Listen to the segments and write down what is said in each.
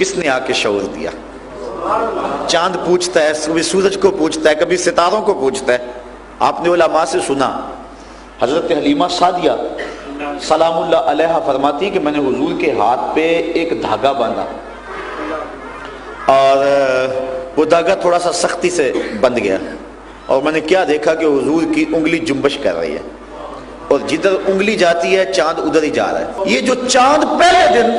کس نے آ کے شعور دیا؟ چاند پوچھتا ہے، کبھی سورج کو پوچھتا ہے، کبھی ستاروں کو پوچھتا ہے۔ آپ نے علماء سے سنا، حضرت حلیمہ سعدیہ سلام اللہ علیہا فرماتی کہ میں نے حضور کے ہاتھ پہ ایک دھاگا باندھا اور وہ دھاگا تھوڑا سا سختی سے بندھ گیا، اور میں نے کیا دیکھا کہ حضور کی انگلی جنبش کر رہی ہے، اور جدھر انگلی جاتی ہے چاند ادھر ہی جا رہا ہے۔ یہ جو چاند پہلے دن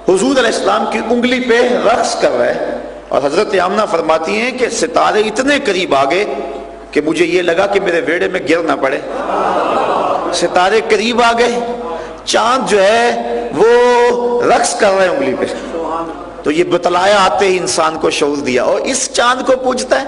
حضور علیہ السلام کی انگلی پہ رقص کر رہا ہے، اور حضرت آمنہ فرماتی ہیں کہ ستارے اتنے قریب آ گئے کہ مجھے یہ لگا کہ میرے ویڑے میں گر نہ پڑے۔ ستارے قریب آ گئے، چاند جو ہے وہ رقص کر رہے ہیں انگلی پہ، تو یہ بتلایا آتے ہی انسان کو شعور دیا، اور اس چاند کو پوچھتا ہے،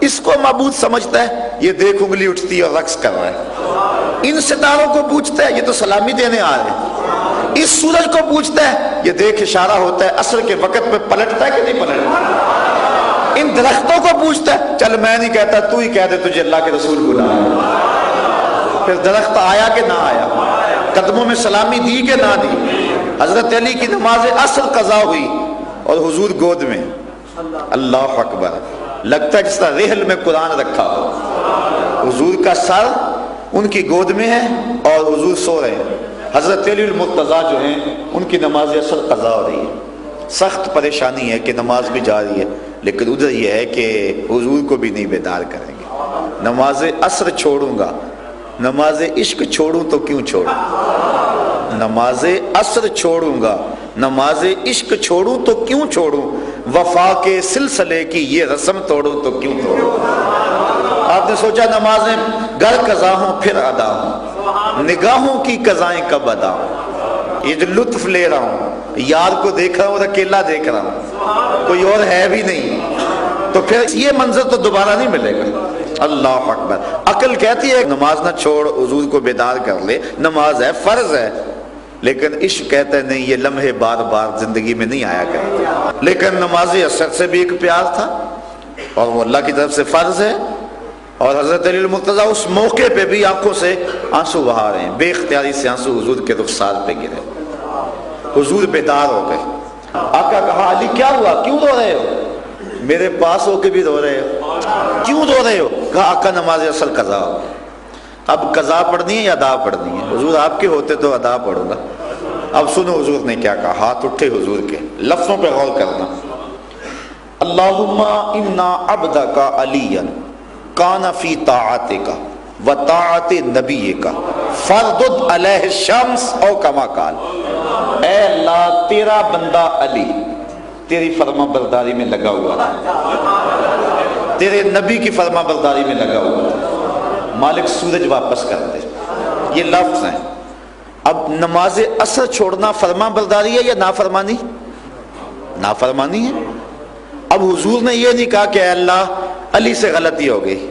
اس کو معبود سمجھتا ہے، یہ دیکھ انگلی اٹھتی ہے اور رقص کر رہا ہے۔ ان ستاروں کو پوچھتا ہے، یہ تو سلامی دینے آ رہے ہیں۔ اس سورج کو پوچھتا ہے، یہ دیکھ اشارہ ہوتا ہے عصر کے وقت میں پلٹتا ہے کہ نہیں پلٹتا۔ ان درختوں کو پوچھتا ہے، چل میں نہیں کہتا تو ہی کہہ دے تجھے اللہ کے رسول بلایا۔ پھر درخت آیا کہ نہ آیا، قدموں میں سلامی دی کہ نہ دی۔ حضرت علی کی نماز عصر قضا ہوئی اور حضور گود میں، اللہ اکبر، لگتا ہے جس طرح رحل میں قرآن رکھا ہو۔ حضور کا سر ان کی گود میں ہے اور حضور سو رہے ہیں۔ حضرت علی المرتضیٰ جو ہیں ان کی نماز عصر قضا ہو رہی ہے۔ سخت پریشانی ہے کہ نماز بھی جاری ہے، لیکن ادھر یہ ہے کہ حضور کو بھی نہیں بیدار کریں گے۔ نماز عصر چھوڑوں گا، نماز عشق چھوڑوں تو کیوں چھوڑوں، نماز عصر چھوڑوں گا، نماز عشق چھوڑوں تو کیوں چھوڑوں، وفا کے سلسلے کی یہ رسم توڑوں تو کیوں توڑوں۔ آپ نے سوچا نمازیں گر قضا ہوں پھر ادا ہوں، نگاہوں کی قضائیں کب ادا ہوں۔ یہ جو لطف لے رہا ہوں، یار کو دیکھ رہا ہوں اور اکیلا دیکھ رہا ہوں، کوئی اور ہے بھی نہیں، تو پھر یہ منظر تو دوبارہ نہیں ملے گا۔ اللہ اکبر۔ عقل کہتی ہے نماز نہ چھوڑ، حضور کو بیدار کر لے، نماز ہے، فرض ہے، لیکن عشق کہتا ہے نہیں، یہ لمحے بار بار زندگی میں نہیں آیا کرتے۔ لیکن نماز عصر سے بھی ایک پیار تھا، اور وہ اللہ کی طرف سے فرض ہے، اور حضرت علی المرتضیٰ اس موقع پہ بھی آنکھوں سے آنسو بہا رہے ہیں، بے اختیاری سے آنسو حضور کے رخسار پہ گرے۔ حضور بیدار ہو گئے۔ آقا کہا علی کیا ہوا، کیوں رو رہے ہو؟ میرے پاس ہو کے بھی رو رہے ہو، کیوں رو رہے ہو؟ کہا آقا نماز عصر قضا ہو گئی، اب قضا پڑھنی ہے یا ادا پڑھنی ہے؟ حضور آپ کے ہوتے تو ادا پڑھوں گا۔ اب سنو حضور نے کیا کہا، ہاتھ اٹھے حضور کے، لفظوں پہ غور کرنا۔ اللہم انا عبدک علی کان فی طاعتک و طاعت نبیک فردد علیہ الشمس او کما قال۔ اے اللہ تیرا بندہ علی تیری فرما برداری میں لگا ہوا تھا، تیرے نبی کی فرما برداری میں لگا ہوا تھا، مالک سورج واپس کر دے۔ یہ لفظ ہیں۔ اب نماز عصر چھوڑنا فرما برداری ہے یا نافرمانی؟ نافرمانی ہے۔ اب حضور نے یہ نہیں کہا کہ اے اللہ علی سے غلطی ہو گئی،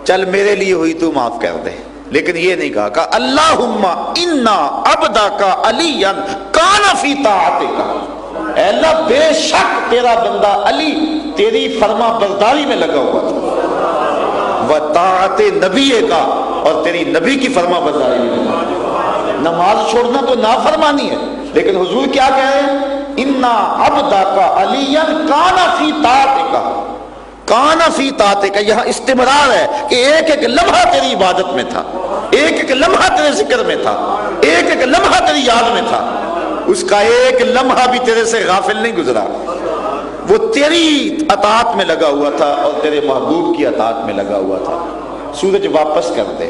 چل میرے لیے ہوئی تو معاف کر دے، لیکن یہ نہیں کہا کہ اللہم انا عبدک علی کان فی طاعتک، اے اللہ بے شک تیرا بندہ علی تیری فرما برداری میں لگا ہوا تھا، وطاعت نبی کا، اور تیری نبی کی فرما برداری میں لگا ہوا۔ نماز چھوڑنا تو نافرمانی ہے، لیکن حضور کیا کہہ رہے ہیں، انا عبدک علی کان فی طاعتک، کان فی طاعتک، یہاں استمرار ہے کہ ایک ایک لمحہ تیری عبادت میں تھا، ایک ایک لمحہ تیرے ذکر میں تھا، ایک ایک لمحہ تیری یاد میں تھا، اس کا ایک لمحہ بھی تیرے سے غافل نہیں گزرا، وہ تیری اطاعت میں لگا ہوا تھا اور تیرے محبوب کی اطاعت میں لگا ہوا تھا۔ سورج واپس کر دے،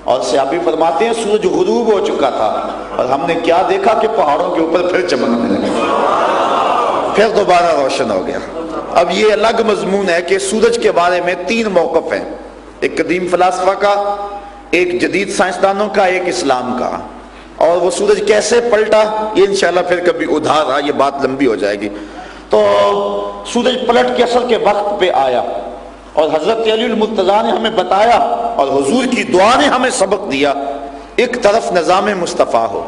اور صحابی فرماتے ہیں سورج غروب ہو چکا تھا، اور ہم نے کیا دیکھا کہ پہاڑوں کے اوپر پھر چمکنے لگا، پھر دوبارہ روشن ہو گیا۔ اب یہ الگ مضمون ہے کہ سورج کے بارے میں تین موقف ہیں، ایک قدیم فلاسفہ کا، ایک جدید سائنسدانوں کا، ایک اسلام کا، اور وہ سورج کیسے پلٹا یہ انشاءاللہ پھر کبھی ادھار یہ بات لمبی ہو جائے گی۔ تو سورج پلٹ کے عصر کے وقت پہ آیا، اور حضرت علی المرتضیٰ نے ہمیں بتایا اور حضور کی دعا نے ہمیں سبق دیا، ایک طرف نظام مصطفیٰ ہو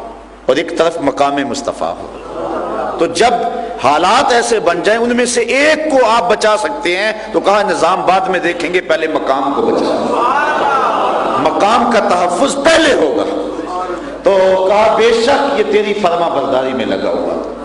اور ایک طرف مقام مصطفیٰ ہو۔ تو جب حالات ایسے بن جائیں ان میں سے ایک کو آپ بچا سکتے ہیں تو کہا نظام بعد میں دیکھیں گے، پہلے مقام کو بچائیں، مقام کا تحفظ پہلے ہوگا۔ تو کہا بے شک یہ تیری فرما برداری میں لگا ہوا تھا۔